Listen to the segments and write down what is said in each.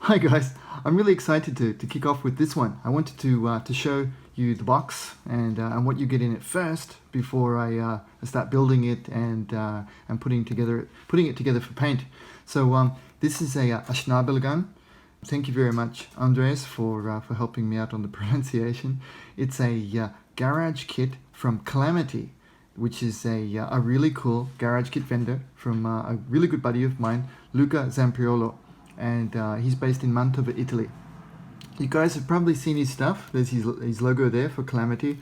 Hi guys, I'm really excited to kick off with this one. I wanted to show you the box and what you get in it first before I start building it and putting it together for paint. So this is a Schnabelgun. Thank you very much, Andres, for helping me out on the pronunciation. It's a garage kit from Kallamity, which is a really cool garage kit vendor from a really good buddy of mine, Luca Zampriolo. And he's based in Mantova, Italy. You guys have probably seen his stuff. There's his logo there for Kallamity,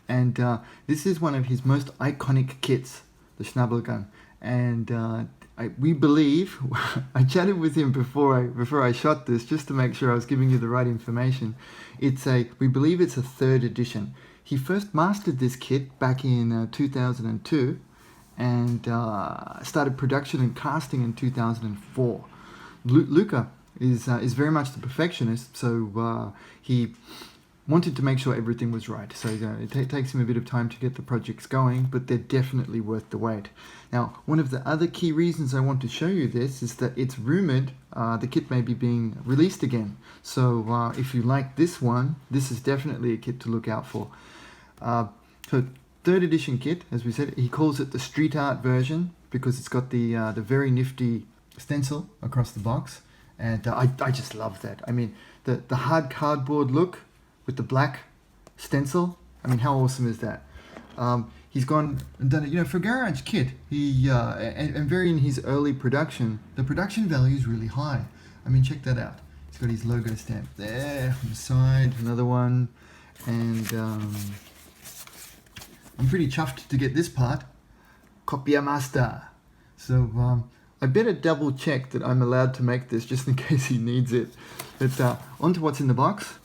and this is one of his most iconic kits, the Schnabelgun. And we believe, I chatted with him before I shot this just to make sure I was giving you the right information. We believe it's a third edition. He first mastered this kit back in 2002, and started production and casting in 2004. Luca is very much the perfectionist, so he wanted to make sure everything was right. So it takes him a bit of time to get the projects going, but they're definitely worth the wait. Now, one of the other key reasons I want to show you this is that it's rumored the kit may be being released again. So if you like this one, this is definitely a kit to look out for. So third edition kit, as we said, he calls it the street art version because it's got the very nifty stencil across the box, and I just love that. I mean, the hard cardboard look with the black stencil, I mean, how awesome is that? He's gone and done it, for a garage kit. He and very in his early production, the production value is really high. I mean, check that out. He's got his logo stamp there on the side, another one, and I'm pretty chuffed to get this part, Copia Master. So I better double check that I'm allowed to make this just in case he needs it. But on to what's in the box.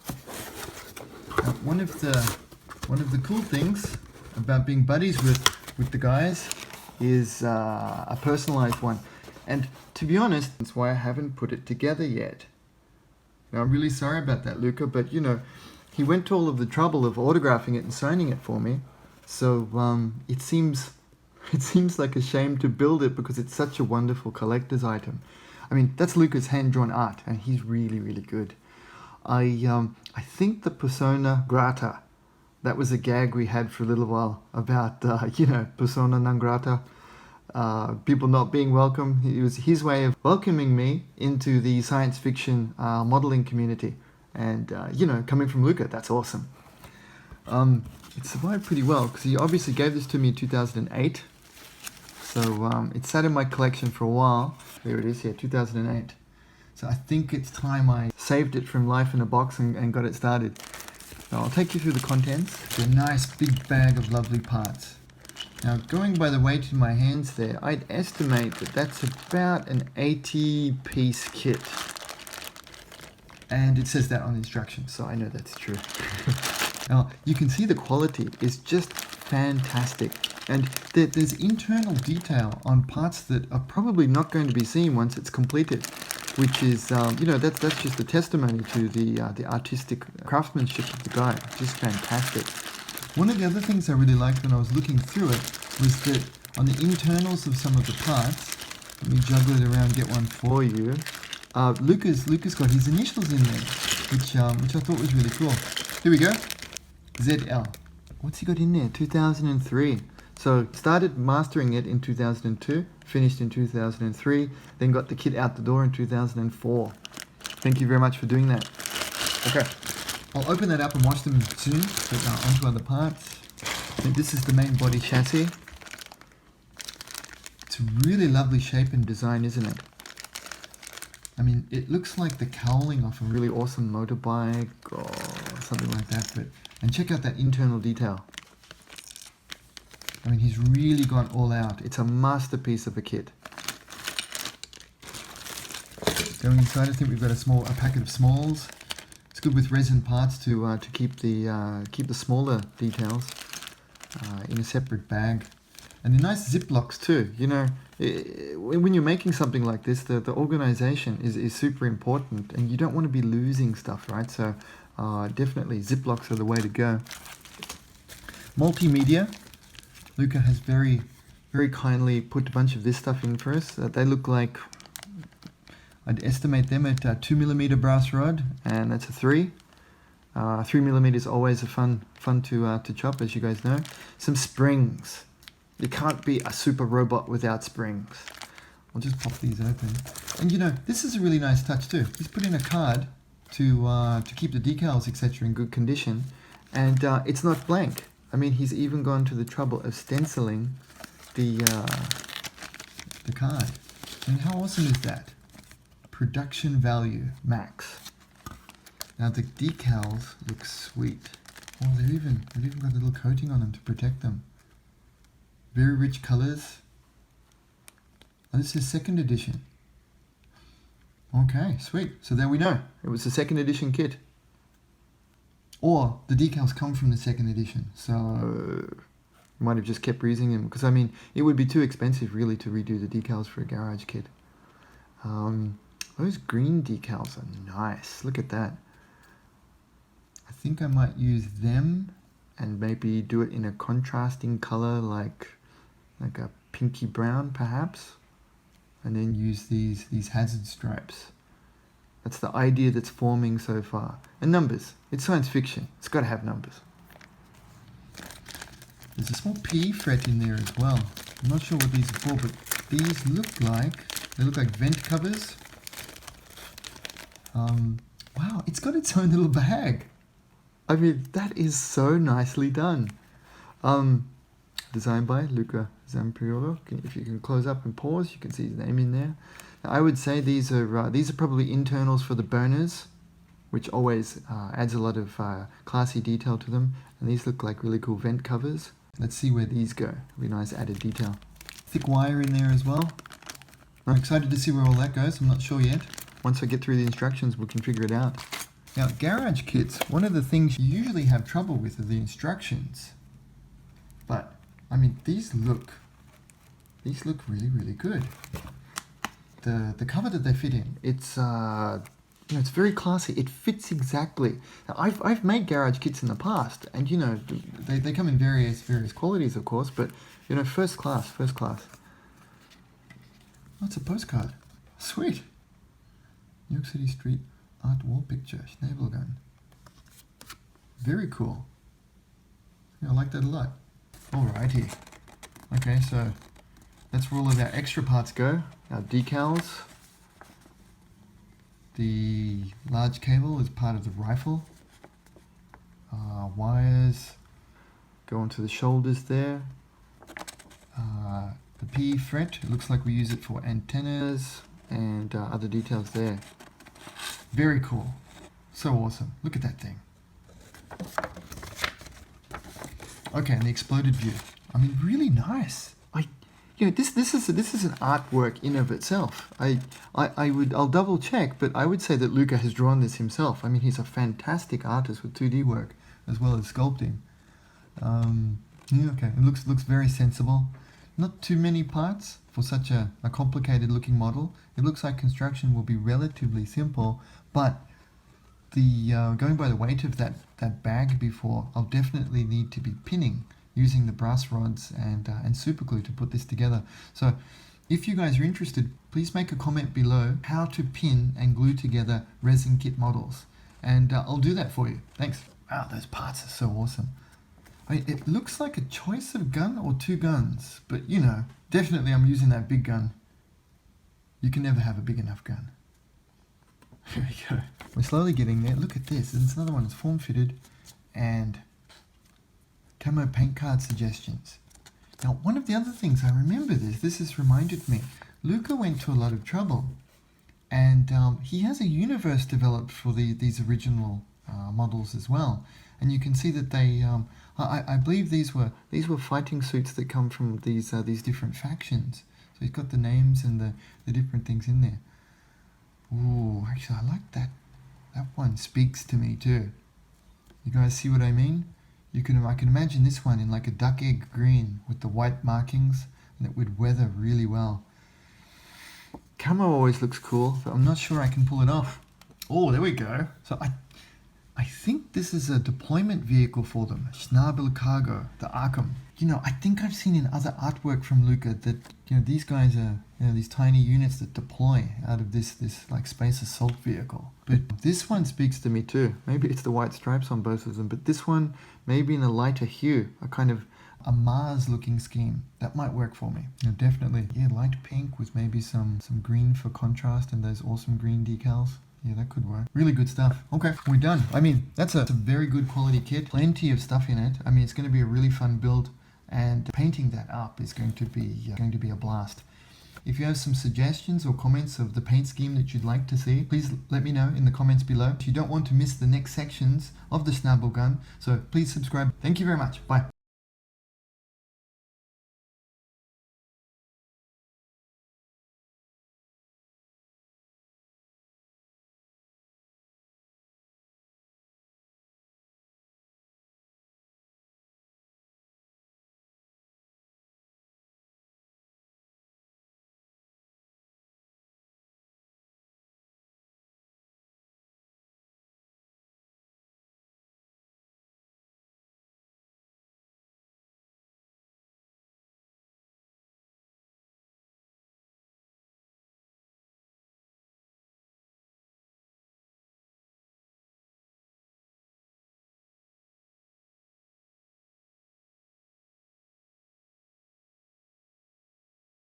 One of the cool things about being buddies with the guys is a personalized one. And to be honest, that's why I haven't put it together yet. Now, I'm really sorry about that, Luca, but he went to all of the trouble of autographing it and signing it for me. So it seems like a shame to build it because it's such a wonderful collector's item. I mean, that's Luca's hand-drawn art, and he's really, really good. I think the persona grata, that was a gag we had for a little while about, persona non grata, people not being welcome. It was his way of welcoming me into the science fiction modeling community. And, coming from Luca, that's awesome. It survived pretty well because he obviously gave this to me in 2008. So it sat in my collection for a while. There it is here, 2008. So I think it's time I saved it from life in a box and got it started. Now I'll take you through the contents. It's a nice big bag of lovely parts. Now going by the weight in my hands there, I'd estimate that that's about an 80-piece kit. And it says that on the instructions, so I know that's true. Now you can see the quality is just fantastic. And there's internal detail on parts that are probably not going to be seen once it's completed, which is, that's just a testimony to the artistic craftsmanship of the guy. Just fantastic. One of the other things I really liked when I was looking through it was that on the internals of some of the parts, let me juggle it around, get one for you. Luca's got his initials in there, which I thought was really cool. Here we go. ZL. What's he got in there? 2003. So started mastering it in 2002, finished in 2003, then got the kit out the door in 2004. Thank you very much for doing that. Okay, I'll open that up and watch them soon, but onto other parts. I think this is the main body chassis. It's a really lovely shape and design, isn't it? I mean, it looks like the cowling off a really awesome motorbike or something like that, and check out that internal detail. I mean, he's really gone all out. It's a masterpiece of a kit. Going inside, I think we've got a packet of smalls. It's good with resin parts to keep the smaller details in a separate bag. And the nice Ziplocs too. When you're making something like this, the organization is super important, and you don't want to be losing stuff, right? So definitely Ziplocs are the way to go. Multimedia. Luca has very, very kindly put a bunch of this stuff in for us. They look like, I'd estimate them at 2mm brass rod, and that's a 3. 3mm is always a fun to chop, as you guys know. Some springs. You can't be a super robot without springs. I'll just pop these open. And you know, this is a really nice touch too. He's put in a card to keep the decals, etc., in good condition, and it's not blank. I mean, he's even gone to the trouble of stenciling the card. I mean, how awesome is that? Production value max. Now the decals look sweet. Oh, they've even got a little coating on them to protect them. Very rich colors. And this is 2nd edition. Okay, sweet. So there we know. It was a 2nd edition kit. Or the decals come from the 2nd edition. So might have just kept reusing them, because I mean, it would be too expensive really to redo the decals for a garage kit. Those green decals are nice. Look at that. I think I might use them and maybe do it in a contrasting color like a pinky brown perhaps, and then use these hazard stripes. That's the idea that's forming so far. And numbers. It's science fiction. It's got to have numbers. There's a small P fret in there as well. I'm not sure what these are for, but these look like vent covers. Wow, it's got its own little bag. I mean, that is so nicely done. Designed by Luca Zampriolo. If you can close up and pause, you can see his name in there. Now, I would say these are probably internals for the burners, which always adds a lot of classy detail to them. And these look like really cool vent covers. Let's see where these go. Really nice added detail. Thick wire in there as well. I'm excited to see where all that goes. I'm not sure yet. Once I get through the instructions, we can figure it out. Now, garage kits, one of the things you usually have trouble with are the instructions. But, I mean, these look really, really good. The cover that they fit in, it's you know, it's very classy. It fits exactly. Now, I've made garage kits in the past, and you know, they come in various qualities, of course, but you know, first class. Oh, it's a postcard. Sweet. New York City Street Art Wall Picture, Schnabelgun. Very cool. Yeah, I like that a lot. Alrighty. Okay, so that's where all of our extra parts go. Our decals. The large cable is part of the rifle. Wires go onto the shoulders there. The P fret, it looks like we use it for antennas and other details there. Very cool. So awesome. Look at that thing. Okay, and the exploded view. I mean, really nice. You know, this is an artwork in of itself. I'll double check, but I would say that Luca has drawn this himself. I mean, he's a fantastic artist with 2D work as well as sculpting. Yeah, okay, it looks very sensible. Not too many parts for such a complicated looking model. It looks like construction will be relatively simple, but the going by the weight of that bag before, I'll definitely need to be pinning using the brass rods and super glue to put this together. So if you guys are interested, please make a comment below how to pin and glue together resin kit models, and I'll do that for you. Thanks. Wow, those parts are so awesome. I mean, it looks like a choice of gun or 2 guns, but you know, definitely I'm using that big gun. You can never have a big enough gun. Here we go. We're slowly getting there. Look at this. There's another one that's form fitted and camo paint card suggestions. Now, one of the other things, I remember this has reminded me, Luca went to a lot of trouble, and he has a universe developed for these original models as well. And you can see that they, I believe these were fighting suits that come from these different factions. So he's got the names and the different things in there. Ooh, actually I like that. That one speaks to me too. You guys see what I mean? I can imagine this one in like a duck egg green with the white markings, and it would weather really well. Camo always looks cool, but I'm not sure I can pull it off. Oh, there we go. So I think this is a deployment vehicle for them. Schnabelgun, the Arkham. I think I've seen in other artwork from Luca that, these guys are, these tiny units that deploy out of this like space assault vehicle. But this one speaks to me too. Maybe it's the white stripes on both of them, but this one maybe in a lighter hue, a kind of a Mars looking scheme. That might work for me. Definitely. Yeah, light pink with maybe some green for contrast and those awesome green decals. Yeah, that could work. Really good stuff. Okay, we're done. I mean, that's a very good quality kit. Plenty of stuff in it. I mean, it's going to be a really fun build, and painting that up is going to be a blast. If you have some suggestions or comments of the paint scheme that you'd like to see, please let me know in the comments below. You don't want to miss the next sections of the Schnabelgun, so please subscribe. Thank you very much. Bye.